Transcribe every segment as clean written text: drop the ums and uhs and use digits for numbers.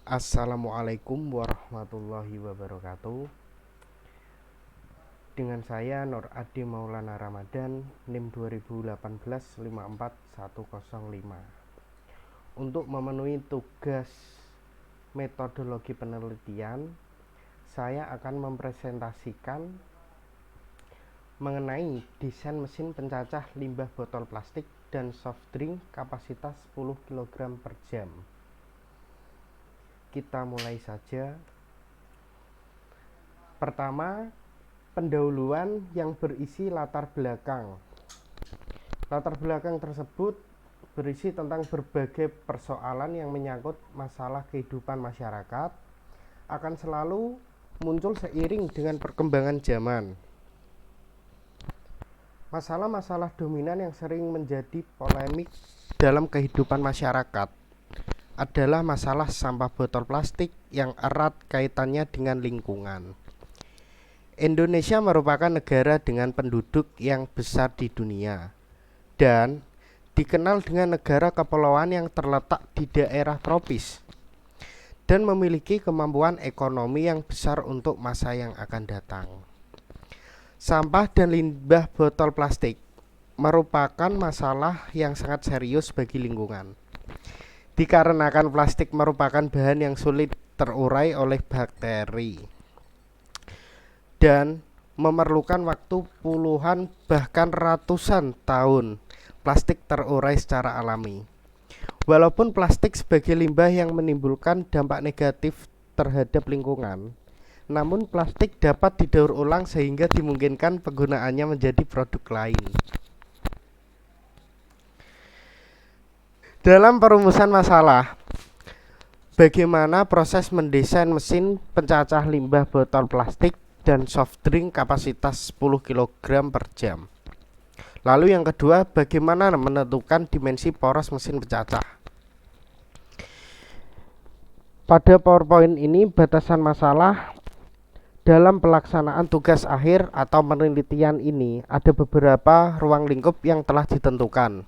Assalamualaikum warahmatullahi wabarakatuh. Dengan saya Nur Adi Maulana Ramadan, NIM 2018 54105. Untuk memenuhi tugas metodologi penelitian, saya akan mempresentasikan mengenai desain mesin pencacah limbah botol plastik dan soft drink kapasitas 10 kg per jam. Kita mulai saja. Pertama, pendahuluan yang berisi latar belakang. Latar belakang tersebut berisi tentang berbagai persoalan yang menyangkut masalah kehidupan masyarakat, akan selalu muncul seiring dengan perkembangan zaman. Masalah-masalah dominan yang sering menjadi polemik dalam kehidupan masyarakat adalah masalah sampah botol plastik yang erat kaitannya dengan lingkungan. Indonesia merupakan negara dengan penduduk yang besar di dunia dan dikenal dengan negara kepulauan yang terletak di daerah tropis dan memiliki kemampuan ekonomi yang besar untuk masa yang akan datang. Sampah dan limbah botol plastik merupakan masalah yang sangat serius bagi lingkungan, dikarenakan plastik merupakan bahan yang sulit terurai oleh bakteri dan memerlukan waktu puluhan bahkan ratusan tahun plastik terurai secara alami. Walaupun plastik sebagai limbah yang menimbulkan dampak negatif terhadap lingkungan, namun plastik dapat didaur ulang sehingga dimungkinkan penggunaannya menjadi produk lain. Dalam perumusan masalah, bagaimana proses mendesain mesin pencacah limbah botol plastik dan soft drink kapasitas 10 kg per jam. Lalu yang kedua, bagaimana menentukan dimensi poros mesin pencacah. Pada PowerPoint ini batasan masalah dalam pelaksanaan tugas akhir atau penelitian ini ada beberapa ruang lingkup yang telah ditentukan.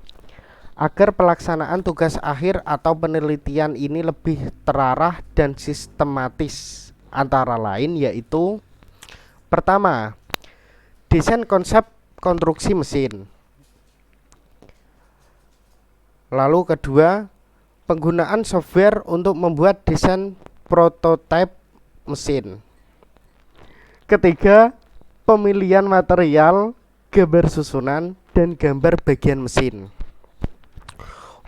Agar pelaksanaan tugas akhir atau penelitian ini lebih terarah dan sistematis, antara lain yaitu: pertama, desain konsep konstruksi mesin. Lalu kedua, penggunaan software untuk membuat desain prototipe mesin. Ketiga, pemilihan material, gambar susunan, dan gambar bagian mesin.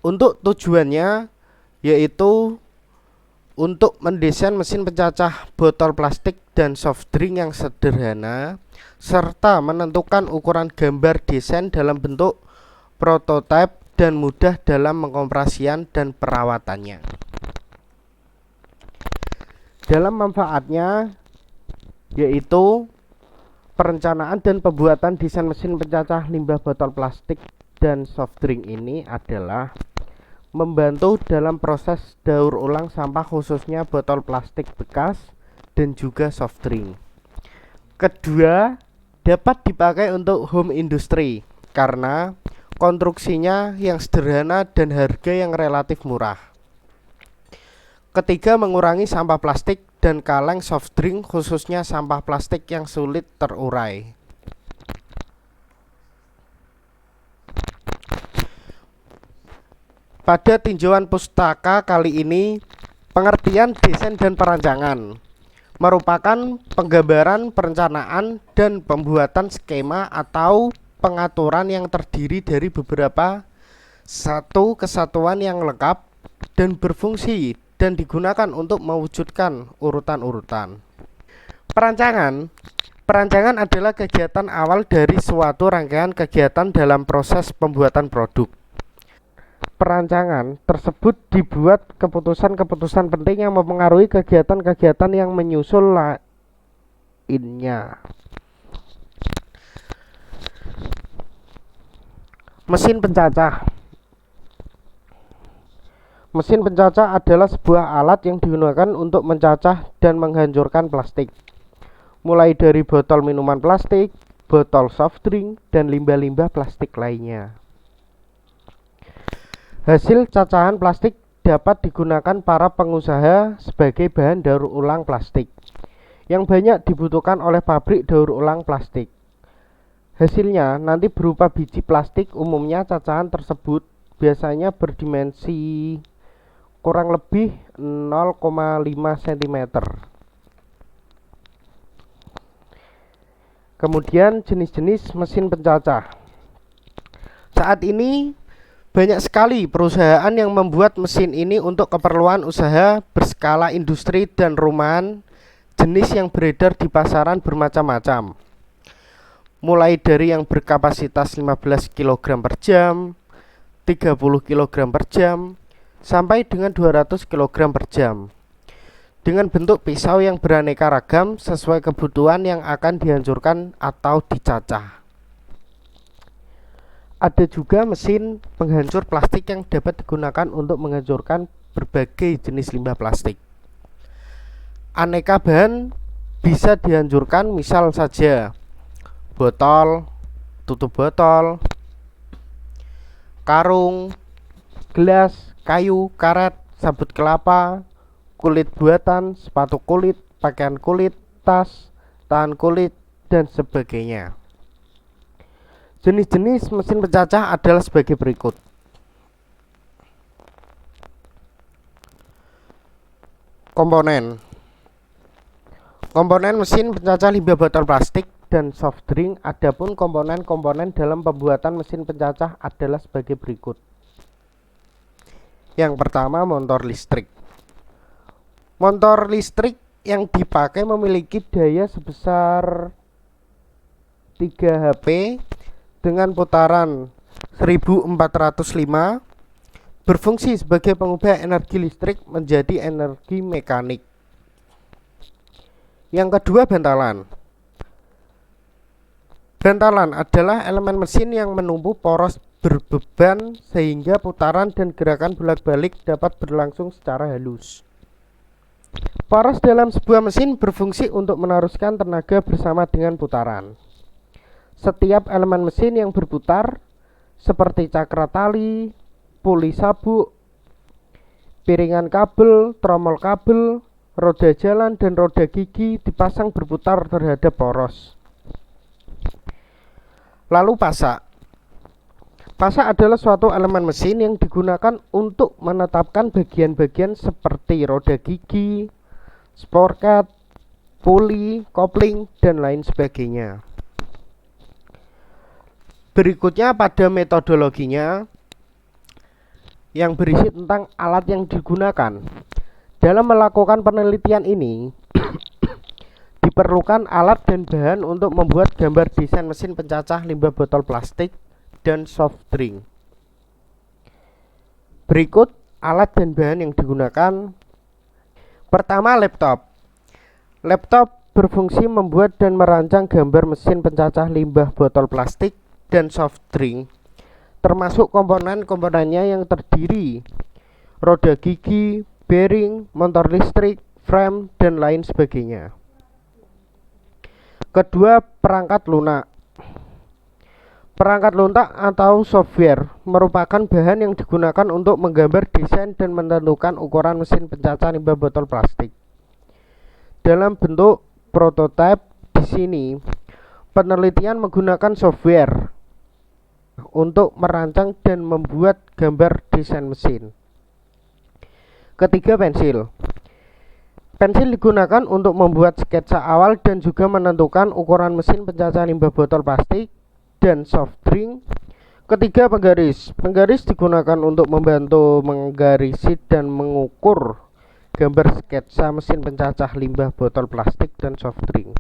Untuk tujuannya yaitu untuk mendesain mesin pencacah botol plastik dan soft drink yang sederhana, serta menentukan ukuran gambar desain dalam bentuk prototipe dan mudah dalam pengoperasian dan perawatannya. Dalam manfaatnya yaitu perencanaan dan pembuatan desain mesin pencacah limbah botol plastik dan soft drink ini adalah membantu dalam proses daur ulang sampah khususnya botol plastik bekas dan juga soft drink. Kedua, dapat dipakai untuk home industry karena konstruksinya yang sederhana dan harga yang relatif murah. Ketiga, mengurangi sampah plastik dan kaleng soft drink khususnya sampah plastik yang sulit terurai. Pada tinjauan pustaka kali ini, pengertian desain dan perancangan merupakan penggambaran, perencanaan, dan pembuatan skema atau pengaturan yang terdiri dari beberapa satu kesatuan yang lengkap dan berfungsi dan digunakan untuk mewujudkan urutan-urutan. Perancangan adalah kegiatan awal dari suatu rangkaian kegiatan dalam proses pembuatan produk. Perancangan tersebut dibuat keputusan-keputusan penting yang mempengaruhi kegiatan-kegiatan yang menyusul lainnya. Mesin pencacah. Mesin pencacah adalah sebuah alat yang digunakan untuk mencacah dan menghancurkan plastik, mulai dari botol minuman plastik, botol soft drink, dan limbah-limbah plastik lainnya. Hasil cacahan plastik dapat digunakan para pengusaha sebagai bahan daur ulang plastik yang banyak dibutuhkan oleh pabrik daur ulang plastik. Hasilnya nanti berupa biji plastik. Umumnya cacahan tersebut biasanya berdimensi kurang lebih 0,5 cm. Kemudian jenis-jenis mesin pencacah. Saat ini banyak sekali perusahaan yang membuat mesin ini untuk keperluan usaha berskala industri dan rumahan. Jenis yang beredar di pasaran bermacam-macam, mulai dari yang berkapasitas 15 kg per jam, 30 kg per jam, sampai dengan 200 kg per jam, dengan bentuk pisau yang beraneka ragam sesuai kebutuhan yang akan dihancurkan atau dicacah. Ada juga mesin penghancur plastik yang dapat digunakan untuk menghancurkan berbagai jenis limbah plastik. Aneka bahan bisa dihancurkan, misal saja botol, tutup botol, karung, gelas, kayu, karet, sabut kelapa, kulit buatan, sepatu kulit, pakaian kulit, tas, tahan kulit, dan sebagainya. Jenis-jenis mesin pencacah adalah sebagai berikut. Komponen mesin pencacah limbah botol plastik dan soft drink. Adapun komponen-komponen dalam pembuatan mesin pencacah adalah sebagai berikut. Yang pertama, motor listrik. Motor listrik yang dipakai memiliki daya sebesar 3 HP dengan putaran 1405, berfungsi sebagai pengubah energi listrik menjadi energi mekanik. Yang kedua, bantalan. Bantalan adalah elemen mesin yang menumpu poros berbeban sehingga putaran dan gerakan bolak-balik dapat berlangsung secara halus. Poros dalam sebuah mesin berfungsi untuk meneruskan tenaga bersama dengan putaran. Setiap elemen mesin yang berputar, seperti cakra tali, puli sabuk, piringan kabel, tromol kabel, roda jalan, dan roda gigi dipasang berputar terhadap poros. Lalu pasak. Pasak adalah suatu elemen mesin yang digunakan untuk menetapkan bagian-bagian seperti roda gigi, sporket, puli, kopling, dan lain sebagainya. Berikutnya pada metodologinya yang berisi tentang alat yang digunakan. Dalam melakukan penelitian ini diperlukan alat dan bahan untuk membuat gambar desain mesin pencacah limbah botol plastik dan soft drink. Berikut alat dan bahan yang digunakan. Pertama, laptop. Laptop berfungsi membuat dan merancang gambar mesin pencacah limbah botol plastik dan soft drink, termasuk komponen-komponennya yang terdiri roda gigi, bearing, motor listrik, frame, dan lain sebagainya. Kedua, perangkat lunak. Perangkat lunak atau software merupakan bahan yang digunakan untuk menggambar desain dan menentukan ukuran mesin pencacah limbah botol plastik dalam bentuk prototipe. Di sini penelitian menggunakan software untuk merancang dan membuat gambar desain mesin. Ketiga, pensil. Pensil digunakan untuk membuat sketsa awal dan juga menentukan ukuran mesin pencacah limbah botol plastik dan soft drink. Ketiga, penggaris. Penggaris digunakan untuk membantu menggarisi dan mengukur gambar sketsa mesin pencacah limbah botol plastik dan soft drink.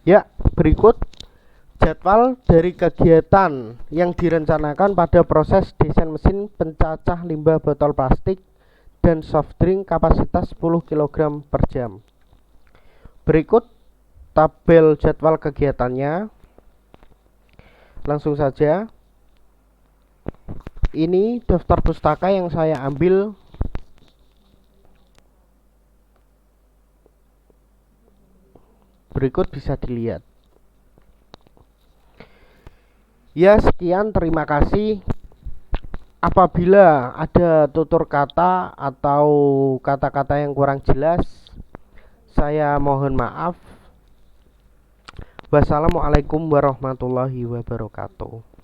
Ya, berikut jadwal dari kegiatan yang direncanakan pada proses desain mesin pencacah limbah botol plastik dan soft drink kapasitas 10 kg per jam. Berikut tabel jadwal kegiatannya. Langsung saja. Ini daftar pustaka yang saya ambil. Berikut bisa dilihat. Ya, sekian, terima kasih. Apabila ada tutur kata atau kata-kata yang kurang jelas, saya mohon maaf. Wassalamualaikum warahmatullahi wabarakatuh.